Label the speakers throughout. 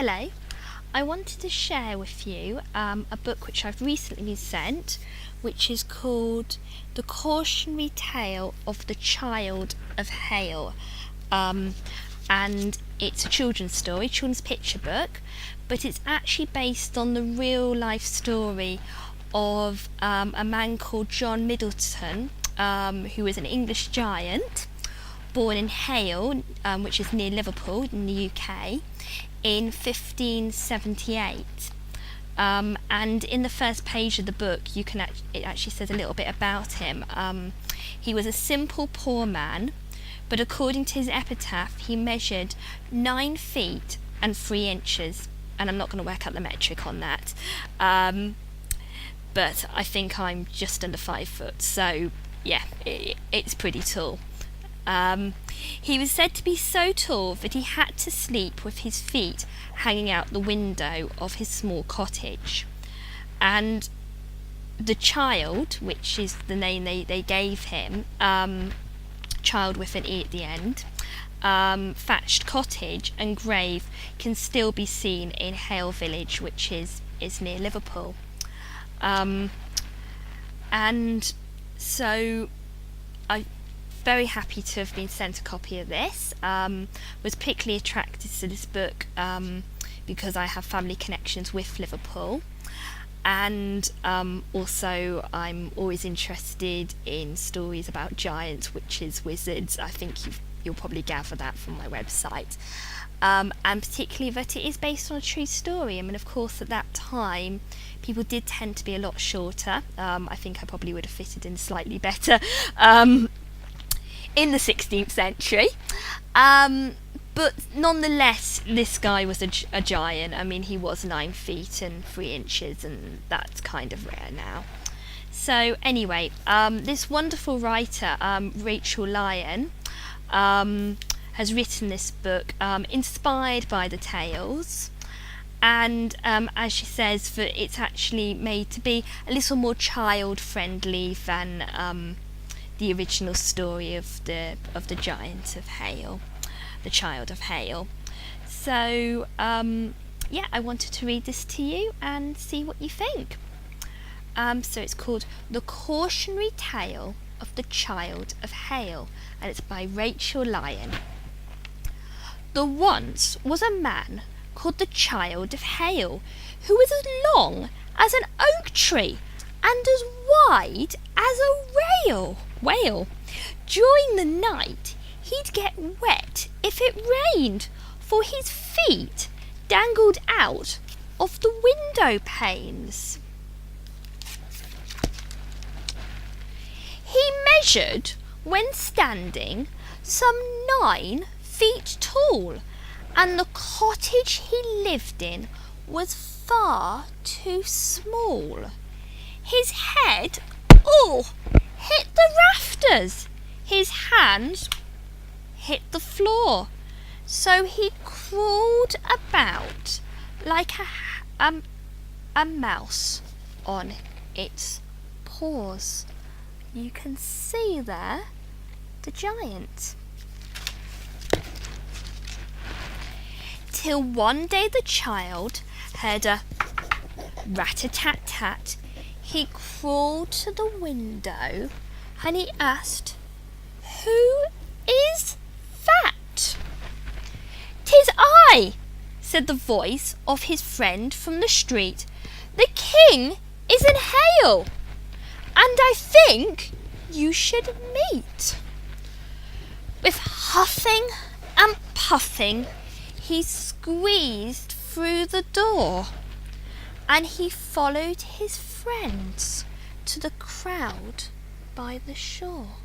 Speaker 1: Hello, I wanted to share with you a book which I've recently been sent, which is called The Cautionary Tale of the Childe of Hale. And it's a children's story, children's picture book, but it's actually based on the real life story of a man called John Middleton, who is an English giant, born in Hale, which is near Liverpool in the UK, in 1578. And in the first page of the book, it actually says a little bit about him. He was a simple poor man, but according to his epitaph, he measured 9 feet and 3 inches. And I'm not going to work out the metric on that. But I think I'm just under 5 foot. So, yeah, it's pretty tall. He was said to be so tall that he had to sleep with his feet hanging out the window of his small cottage. And the child, which is the name they gave him, child with an E at the end, thatched cottage and grave can still be seen in Hale village, which is near Liverpool. And so I very happy to have been sent a copy of this. Was particularly attracted to this book because I have family connections with Liverpool, and also I'm always interested in stories about giants, witches, wizards. I think you'll probably gather that from my website, and particularly that it is based on a true story. I mean, of course, at that time people did tend to be a lot shorter. I think I probably would have fitted in slightly better in the 16th century, but nonetheless this guy was a giant. I mean, he was 9 feet and 3 inches, and that's kind of rare now. So anyway, this wonderful writer, Rachel Lyon, has written this book inspired by the tales, and as she says, that it's actually made to be a little more child friendly than the original story of the giant of Hale, the Childe of Hale. So yeah, I wanted to read this to you and see what you think. So it's called The Cautionary Tale of the Childe of Hale, and it's by Rachel Lyon. There once was a man called the Childe of Hale, who was as long as an oak tree and as wide as a whale. During the night, he'd get wet if it rained, for his feet dangled out of the window panes. He measured, when standing, some 9 feet tall, and the cottage he lived in was far too small. His head, hit the rafters. His hands hit the floor. So he crawled about like a mouse on its paws. You can see there the giant. Till one day the child heard a rat-a-tat-tat. He crawled to the window and he asked, "Who is that?" "'Tis I," said the voice of his friend from the street. "The king is in Hale, and I think you should meet." With huffing and puffing, he squeezed through the door, and he followed his friends to the crowd by the shore.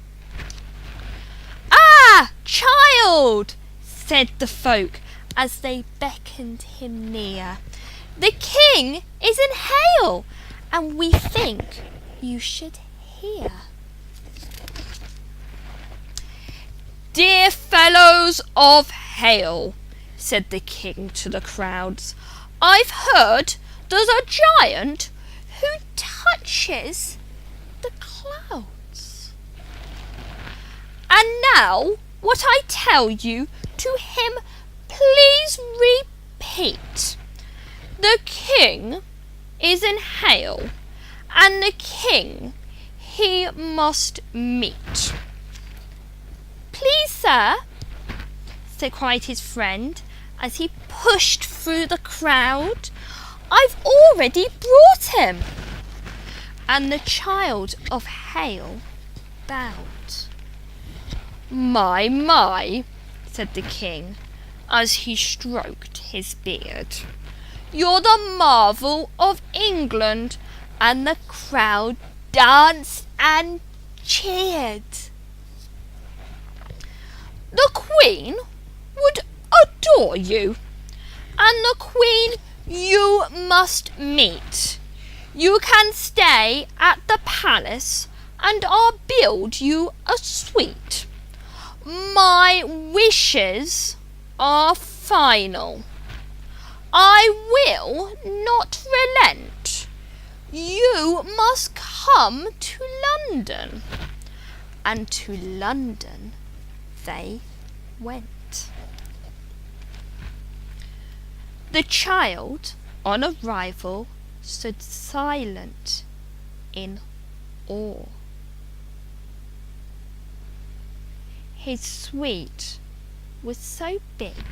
Speaker 1: "Ah, child," said the folk as they beckoned him near, "the king is in Hale, and we think you should hear." "Dear fellows of Hale," said the king to the crowds, "I've heard there's a giant who touches the clouds. And now what I tell you to him, please repeat. king is in Hale, and the king he must meet. Please, sir, cried his friend as he pushed through the crowd, I've already brought him. And the Childe of Hale bowed. My, said the king, as he stroked his beard. You're the marvel of England, and the crowd danced and cheered. The Queen would adore you, and the Queen you must meet. You can stay at the palace, and I'll build you a suite. My wishes are final. I will not relent. You must come to London. And to London they went. The child, on arrival, stood silent in awe. His suite was so big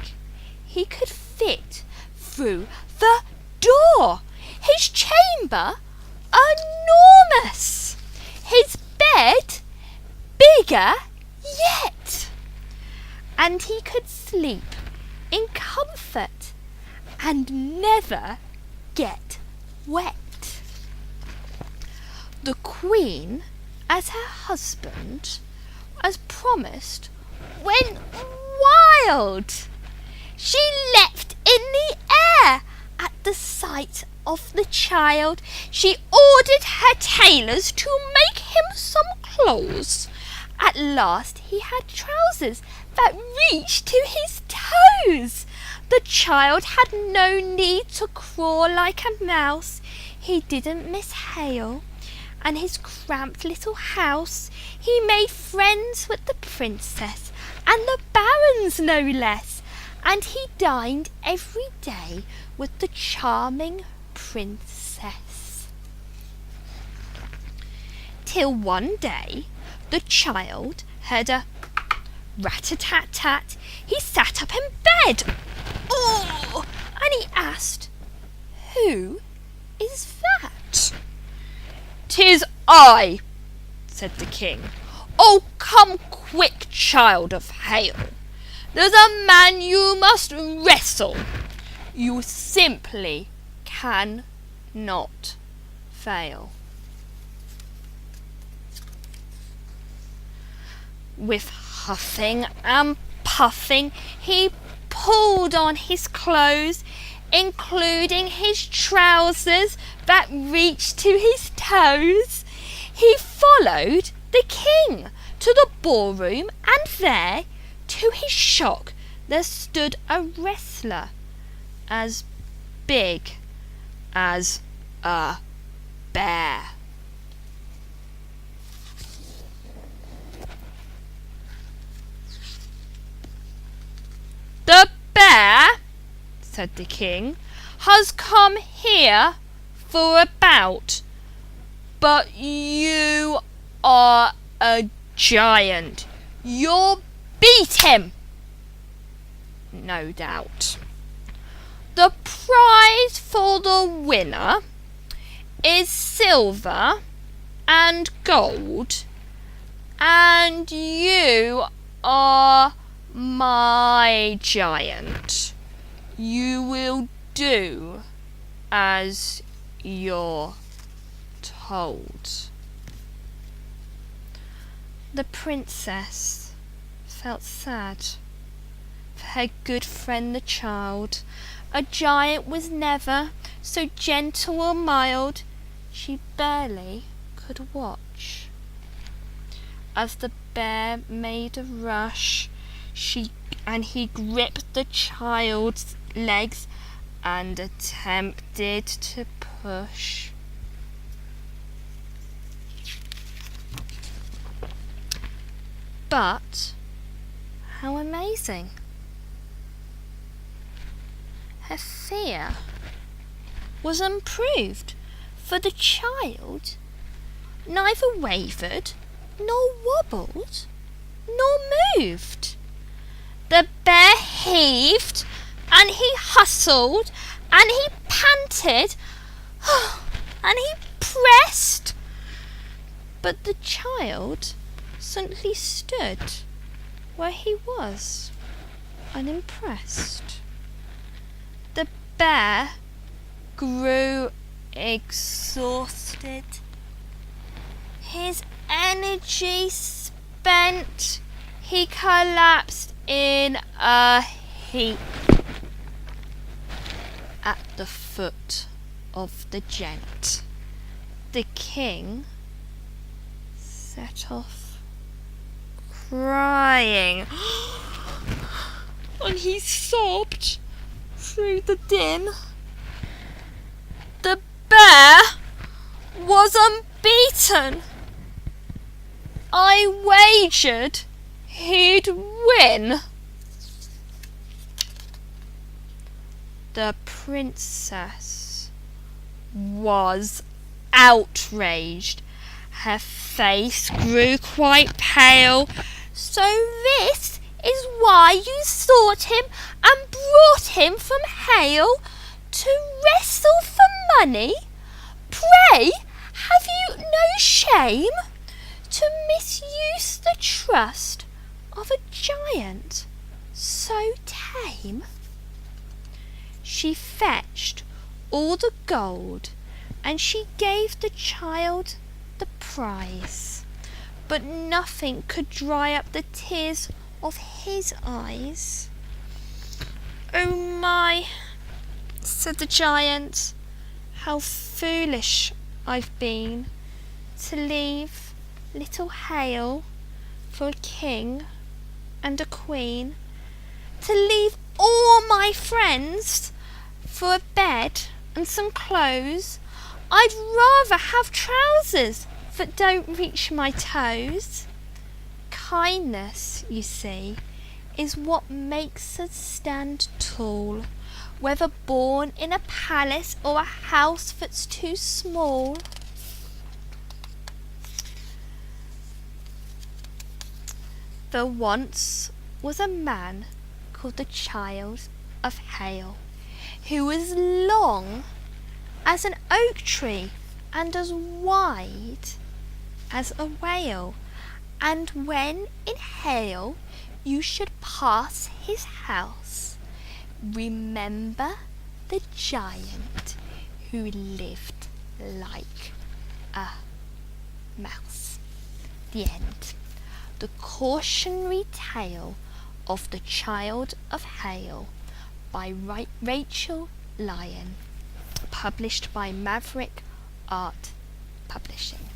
Speaker 1: he could fit through the door. His chamber enormous. His bed bigger yet. And he could sleep in comfort and never get wet. The Queen, as her husband, as promised, went wild. She leapt in the air at the sight of the child. She ordered her tailors to make him some clothes. At last he had trousers that reached to his toes. The child had no need to crawl like a mouse. He didn't miss Hale and his cramped little house. He made friends with the princess and the barons no less, and he dined every day with the charming princess. Till one day the child heard a rat-a-tat-tat. He sat up in bed. Oh! And he asked, Who is that? "'Tis I," said the king. "Oh, come quick, Childe of Hale. There's a man you must wrestle. You simply cannot fail." With huffing and puffing, he pulled on his clothes, including his trousers that reached to his toes. He followed the king to the ballroom, and there, to his shock, there stood a wrestler as big as a bear. "The bear," said the king, "has come here for a bout, but you are a giant. You'll beat him, no doubt. The prize for the winner is silver and gold, and you are my giant. You will do as you're told." The princess felt sad for her good friend the child. A giant was never so gentle or mild. She barely could watch as the bear made a rush. He gripped the child's legs and attempted to push. But how amazing! Her fear was improved, for the child neither wavered, nor wobbled, nor moved. The bear heaved, and he hustled, and he panted, and he pressed, but the child simply stood where he was, unimpressed. The bear grew exhausted, his energy spent, he collapsed in a heap at the foot of the gent. The king set off crying, and he sobbed through the din. The bear was unbeaten. I wagered he'd win. The princess was outraged. Her face grew quite pale. So this is why you sought him and brought him from Hale to wrestle for money? Pray, have you no shame to misuse the trust of a giant so tame? She fetched all the gold, and she gave the child the prize, but nothing could dry up the tears of his eyes. "Oh my," said the giant, "how foolish I've been to leave little Hale for a king and a queen, to leave all my friends for a bed and some clothes. I'd rather have trousers that don't reach my toes." Kindness, you see, is what makes us stand tall, whether born in a palace or a house that's too small. There once was a man called the Childe of Hale, who was long as an oak tree and as wide as a whale. And when in Hale you should pass his house, remember the giant who lived like a mouse. The end. The cautionary tale of the Childe of Hale by Rachel Lyon, published by Maverick Art Publishing.